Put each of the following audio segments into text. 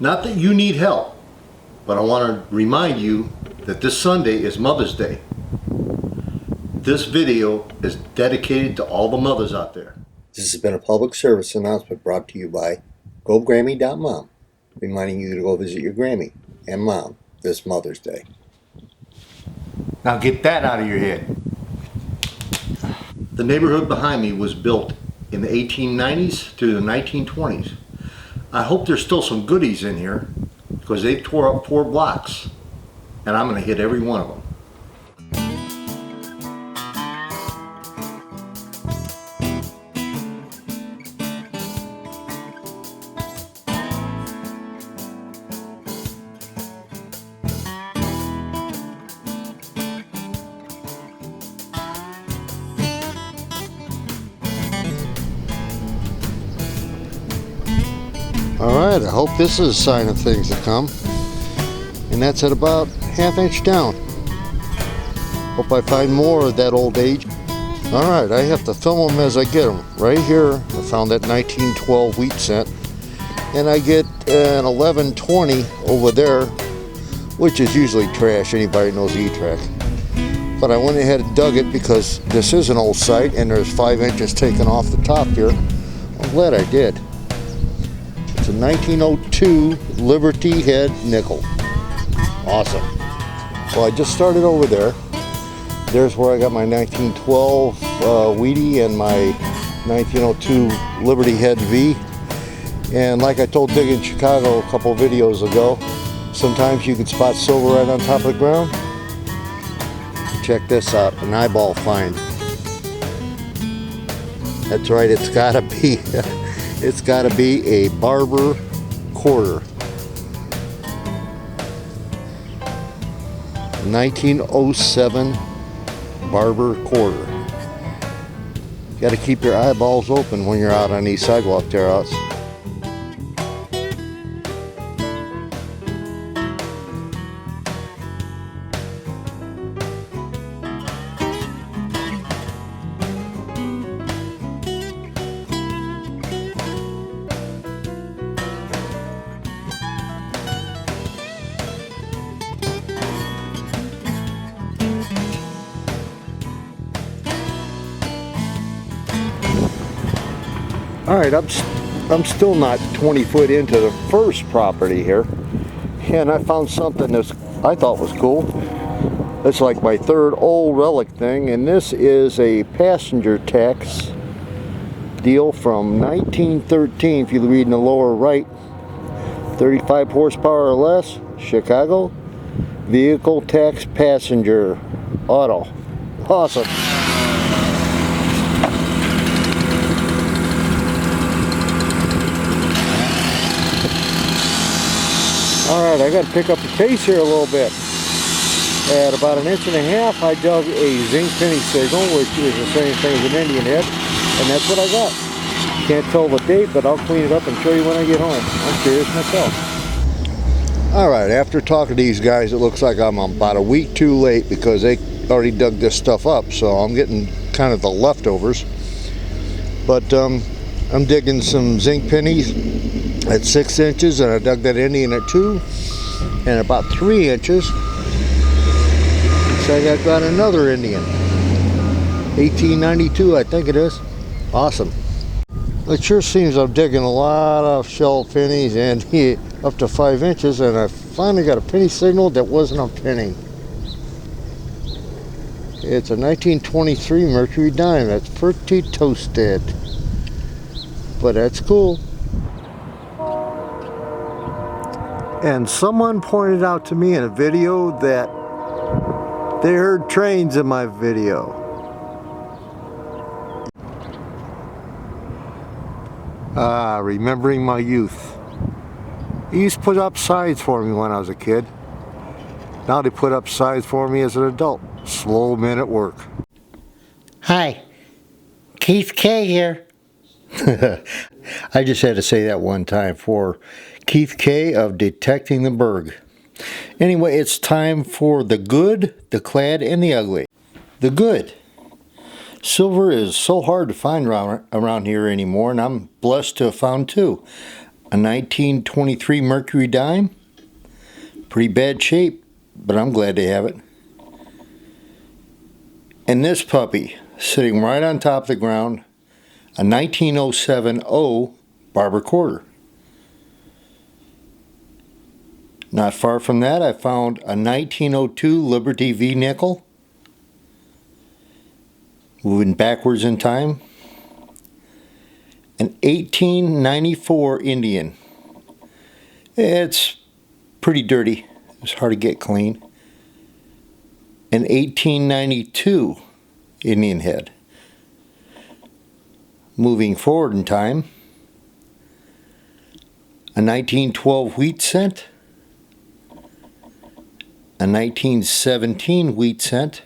Not that you need help, but I want to remind you that this Sunday is Mother's Day. This video is dedicated to all the mothers out there. This has been a public service announcement brought to you by GoGrammy.mom, reminding you to go visit your Grammy and Mom this Mother's Day. Now get that out of your head. The neighborhood behind me was built in the 1890s through the 1920s. I hope there's still some goodies in here because they tore up 4 blocks and I'm going to hit every one of them. Alright, I hope this is a sign of things to come. And that's at about 1/2 inch down. Hope I find more of that old age. Alright, I have to film them as I get them. Right here, I found that 1912 wheat cent. And I get an 1120 over there, which is usually trash. Anybody knows e-trac. But I went ahead and dug it because this is an old site and there's 5 inches taken off the top here. I'm glad I did. It's a 1902 Liberty Head nickel. Awesome. So I just started over there. There's where I got my 1912 Wheatie and my 1902 Liberty Head V. And like I told Dig in Chicago a couple videos ago, sometimes you can spot silver right on top of the ground. Check this out, an eyeball find. That's right, it's gotta be. It's got to be a barber quarter. 1907 barber quarter. Got to keep your eyeballs open when you're out on these sidewalk tear-outs. Alright, I'm still not 20 foot into the first property here, and I found something that I thought was cool. It's like my third old relic thing, and this is a passenger tax deal from 1913. If you read in the lower right, 35 horsepower or less, Chicago, vehicle tax passenger auto. Awesome. Alright, I got to pick up the pace here a little bit. At about 1.5 inches, I dug a zinc penny signal, which is the same thing as an Indian head, and that's what I got. Can't tell the date, but I'll clean it up and show you when I get home. I'm curious myself. Alright, after talking to these guys, it looks like I'm about a week too late because they already dug this stuff up, so I'm getting kind of the leftovers. But I'm digging some zinc pennies at 6 inches, and I dug that Indian at 2, and about 3 inches. So I got another Indian, 1892, I think it is. Awesome. It sure seems I'm digging a lot of shell pennies and up to 5 inches, and I finally got a penny signal that wasn't a penny. It's a 1923 Mercury dime. That's pretty toasted, but that's cool. And someone pointed out to me in a video that they heard trains in my video. Remembering my youth. They used to put up signs for me when I was a kid. Now they put up signs for me as an adult. Slow men at work. Hi, Keith K here. I just had to say that one time for Keith K of Detecting the Berg. Anyway, it's time for the good, the clad, and the ugly. The good. Silver is so hard to find around here anymore, and I'm blessed to have found two. A 1923 Mercury dime. Pretty bad shape, but I'm glad to have it. And this puppy, sitting right on top of the ground, a 1907 O barber quarter. Not far from that, I found a 1902 Liberty V nickel. Moving backwards in time. An 1894 Indian. It's pretty dirty. It's hard to get clean. An 1892 Indian head. Moving forward in time. A 1912 wheat cent. A 1917 wheat cent.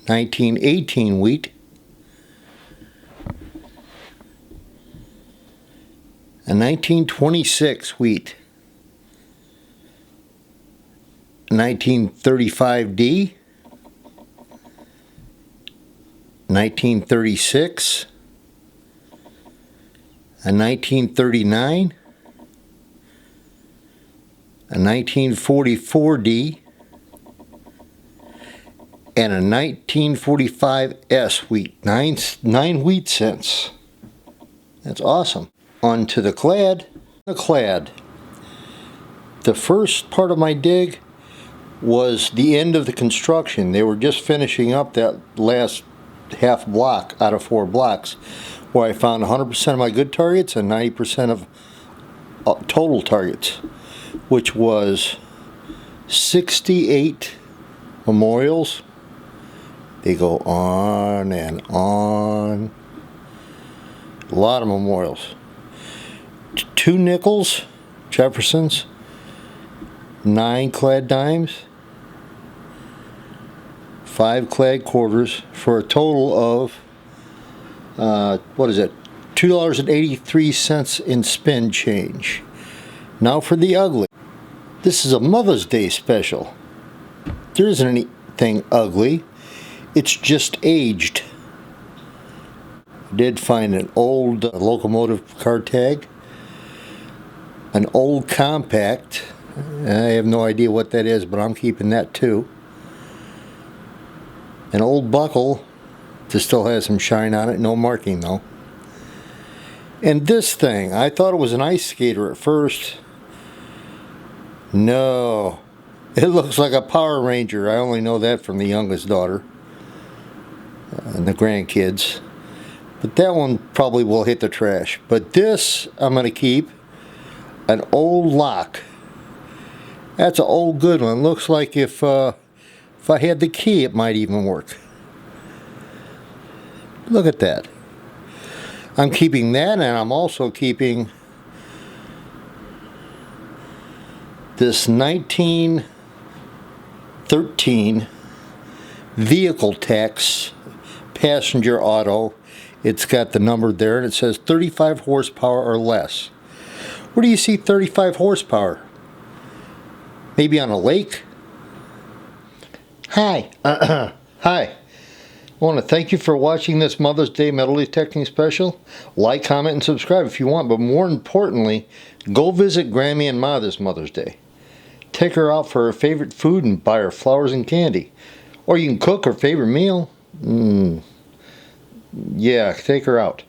1918 wheat. A 1926 wheat. 1935D. 1936. A 1939. A 1944D. And a 1945S wheat. Nine wheat cents. That's awesome. On to the Clad. The Clad. The first part of my dig was the end of the construction. They were just finishing up that last half block out of 4 blocks, where I found 100% of my good targets and 90% of total targets, which was 68 memorials. They go on and on. A lot of memorials. 2 nickels, Jeffersons, 9 Clad dimes, 5 Clad quarters, for a total of $2.83 in spend change. Now for the ugly. This is a Mother's Day special. There isn't anything ugly. It's just aged. I did find an old locomotive car tag, an old compact. I have no idea what that is, but I'm keeping that too. An old buckle that still has some shine on it, no marking though. And this thing, I thought it was an ice skater at first. No, it looks like a Power Ranger. I only know that from the youngest daughter and the grandkids. But that one probably will hit the trash. But this I'm going to keep. An old lock. That's an old good one. Looks like if I had the key, it might even work. Look at that. I'm keeping that, and I'm also keeping this 1913 vehicle tax passenger auto. It's got the number there, and it says 35 horsepower or less. Where do you see 35 horsepower? Maybe on a lake? Hi. Hi. I want to thank you for watching this Mother's Day metal detecting special. Like, comment, and subscribe if you want, but more importantly, go visit Grammy and Ma this Mother's Day. Take her out for her favorite food and buy her flowers and candy. Or you can cook her favorite meal. Yeah, take her out.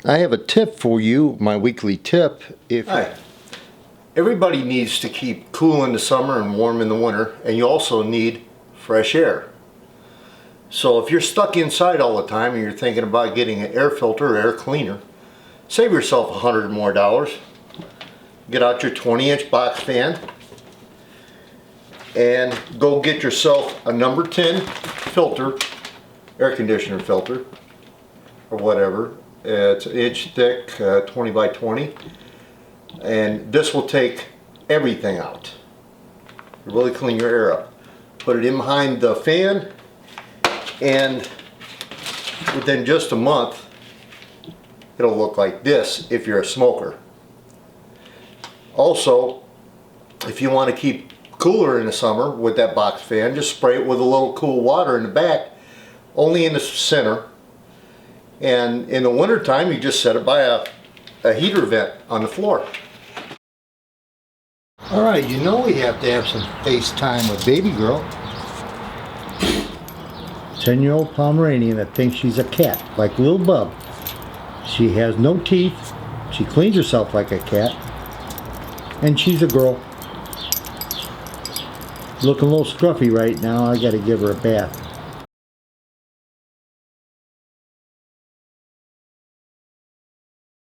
I have a tip for you, my weekly tip. Hi. Everybody needs to keep cool in the summer and warm in the winter, and you also need fresh air. So if you're stuck inside all the time and you're thinking about getting an air filter or air cleaner, save yourself $100 more. Get out your 20-inch box fan and go get yourself a number 10 filter, air conditioner filter, or whatever. It's an inch thick, 20 by 20, and this will take everything out. Really clean your air up. Put it in behind the fan, and within just a month it'll look like this if you're a smoker. Also, if you want to keep cooler in the summer with that box fan, just spray it with a little cool water in the back, only in the center, And in the wintertime, you just set it by a heater vent on the floor. Alright, you know we have to have some FaceTime with baby girl. 10-year-old Pomeranian that thinks she's a cat, like Lil Bub. She has no teeth, she cleans herself like a cat, and she's a girl. Looking a little scruffy right now, I gotta give her a bath.